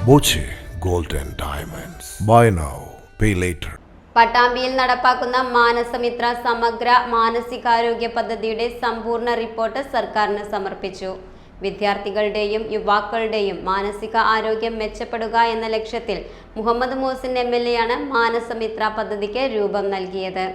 Boche gold and diamonds. Buy now, pay later. പട്ടാമ്പിയിൽ നടപ്പാക്കുന്ന മാനസമിത്ര സമഗ്ര മാനസികാരോഗ്യ പദ്ധതിയുടെ സമ്പൂർണ്ണ റിപ്പോർട്ട് സർക്കാരിന് സമർപ്പിച്ചു. വിദ്യാർത്ഥികളുടെയും യുവാക്കളുടെയും മാനസിക ആരോഗ്യം മെച്ചപ്പെടുക എന്ന ലക്ഷ്യത്തിൽ മുഹമ്മദ് മുഹസിൻ MLA ആണ് മാനസമിത്ര പദ്ധതിക്ക് രൂപം നൽകിയത്.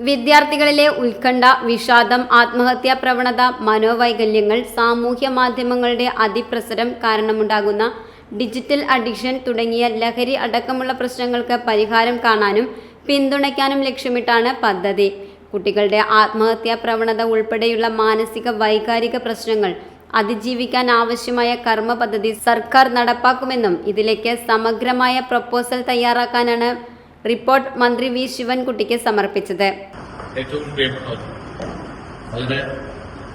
വിദ്യാർത്ഥികളിലെ ഉത്കണ്ഠ, വിഷാദം, ആത്മഹത്യാ പ്രവണത, മനോവൈകല്യങ്ങൾ, സാമൂഹ്യ മാധ്യമങ്ങളുടെ അതിപ്രസരം കാരണമുണ്ടാകുന്ന ഡിജിറ്റൽ അഡിക്ഷൻ തുടങ്ങിയ ലഹരി അടക്കമുള്ള പ്രശ്നങ്ങൾക്ക് പരിഹാരം കാണാനും പിന്തുണയ്ക്കാനും ലക്ഷ്യമിട്ടാണ് പദ്ധതി. കുട്ടികളുടെ ആത്മഹത്യാ പ്രവണത ഉൾപ്പെടെയുള്ള മാനസിക വൈകാരിക പ്രശ്നങ്ങൾ അതിജീവിക്കാൻ ആവശ്യമായ കർമ്മ പദ്ധതി സർക്കാർ നടപ്പാക്കുമെന്നും ഇതിലേക്ക് സമഗ്രമായ പ്രപ്പോസൽ തയ്യാറാക്കാനാണ് റിപ്പോർട്ട് മന്ത്രി വി ശിവൻകുട്ടിക്ക് സമർപ്പിച്ചത്. ഏറ്റവും പ്രിയപ്പെട്ടവർ, വളരെ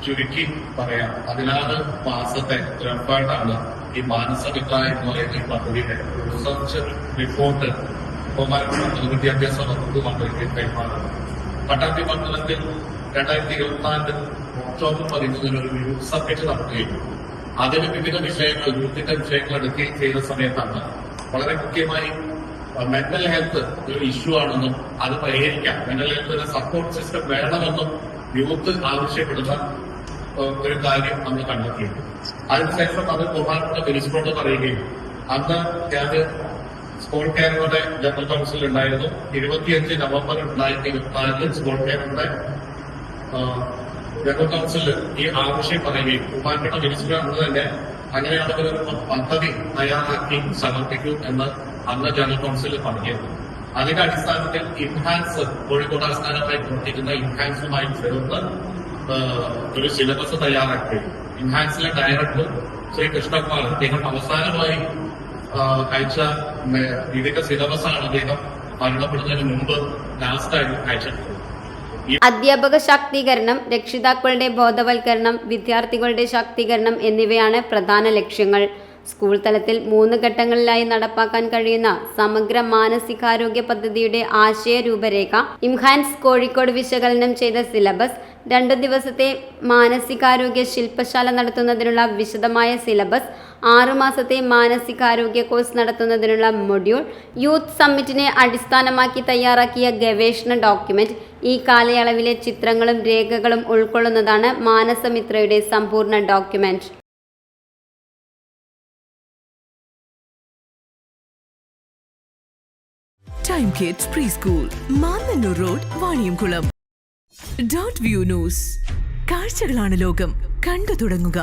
ചുരുക്കി പറയാം, 16 മാസത്തെ ഏർപ്പാടാണ് ഈ മാനസമിത്ര എന്ന് പറയുന്ന ഈ പദ്ധതിയുടെ റിസർച്ച് റിപ്പോർട്ട് വിദ്യാഭ്യാസ വകുപ്പ് മന്ത്രിക്ക് കൈമാറുന്നത്. പട്ടാമ്പി മണ്ഡലത്തിൽ 2024 ഒക്ടോബർ 13 ഒരു യൂത്ത് സബ്മിറ്റ് നടത്തുകയും അതിന് വിവിധ വിഷയങ്ങൾ യൂത്തിന്റെ വിഷയങ്ങൾ എടുക്കുകയും ചെയ്ത സമയത്താണ് വളരെ മുഖ്യമായി മെന്റൽ ഹെൽത്ത് ഒരു ഇഷ്യൂ ആണെന്നും അത് പരിഹരിക്കാം, മെന്റൽ ഹെൽത്തിന് സപ്പോർട്ട് സിസ്റ്റം വേണമെന്നും യൂത്ത് ആവശ്യപ്പെടുന്ന ഒരു കാര്യം അന്ന് കണ്ടെത്തിയത്. അതിനുശേഷം അത് ബഹുമാനപ്പെട്ട പ്രിൻസിപ്പളോട് പറയുകയും അന്ന് ഞാൻ സ്കൂൾ കെയറുകളുടെ ജനറൽ കൗൺസിൽ ഉണ്ടായിരുന്നു. 25 നവംബർ 2024 സ്കൂൾ കെയറുകളുടെ ജനറൽ കൗൺസിലിൽ ഈ ആവശ്യം പറയുകയും ബഹുമാനപ്പെട്ട പ്രിൻസിപ്പൾ അന്ന് തന്നെ അങ്ങനെയാണെങ്കിൽ ഒരു പദ്ധതി തയ്യാറാക്കി സമർപ്പിക്കൂ എന്ന് അന്ന് ജനറൽ കൗൺസിൽ പറഞ്ഞിരുന്നു. അതിന്റെ അടിസ്ഥാനത്തിൽ ഇൻഹാൻസ്, കോഴിക്കോട് ആസ്ഥാനമായി പ്രവർത്തിക്കുന്ന ഇൻഹാൻസുമായി ചേർന്ന് ഒരു സിലബസ് തയ്യാറാക്കുകയും ഇൻഹാൻസിലെ ഡയറക്ടർ ശ്രീ കൃഷ്ണകുമാർ അദ്ദേഹം അവസാനമായി അയച്ച ഇതിന്റെ സിലബസാണ് അദ്ദേഹം മരണപ്പെടുന്നതിന് മുമ്പ് ലാസ്റ്റായി അയച്ചിട്ടുള്ളത്. അധ്യാപക ശാക്തീകരണം, രക്ഷിതാക്കളുടെ ബോധവൽക്കരണം, വിദ്യാർത്ഥികളുടെ ശാക്തീകരണം എന്നിവയാണ് പ്രധാന ലക്ഷ്യങ്ങൾ. സ്കൂൾ തലത്തിൽ 3 ഘട്ടങ്ങളിലായി നടപ്പാക്കാൻ കഴിയുന്ന സമഗ്ര മാനസികാരോഗ്യ പദ്ധതിയുടെ ആശയ രൂപരേഖ, ഇംഹാൻസ് കോഴിക്കോട് വിശകലനം ചെയ്ത സിലബസ്, 2 ദിവസത്തെ മാനസികാരോഗ്യ ശില്പശാല നടത്തുന്നതിനുള്ള വിശദമായ സിലബസ്, 6 മാസത്തെ മാനസികാരോഗ്യ കോഴ്സ് നടത്തുന്നതിനുള്ള മൊഡ്യൂൾ, യൂത്ത് സമ്മിറ്റിനെ അടിസ്ഥാനമാക്കി തയ്യാറാക്കിയ ഗവേഷണ ഡോക്യുമെന്റ്, ഈ കാലയളവിലെ ചിത്രങ്ങളും രേഖകളും ഉൾക്കൊള്ളുന്നതാണ് മാനസമിത്രയുടെ സമ്പൂർണ്ണ document. Time Kids Preschool, Mannannur Road, Vaniyamkulam. Dot View News. കാഴ്ചകളാണ് ലോകം, കണ്ടു തുടങ്ങുക.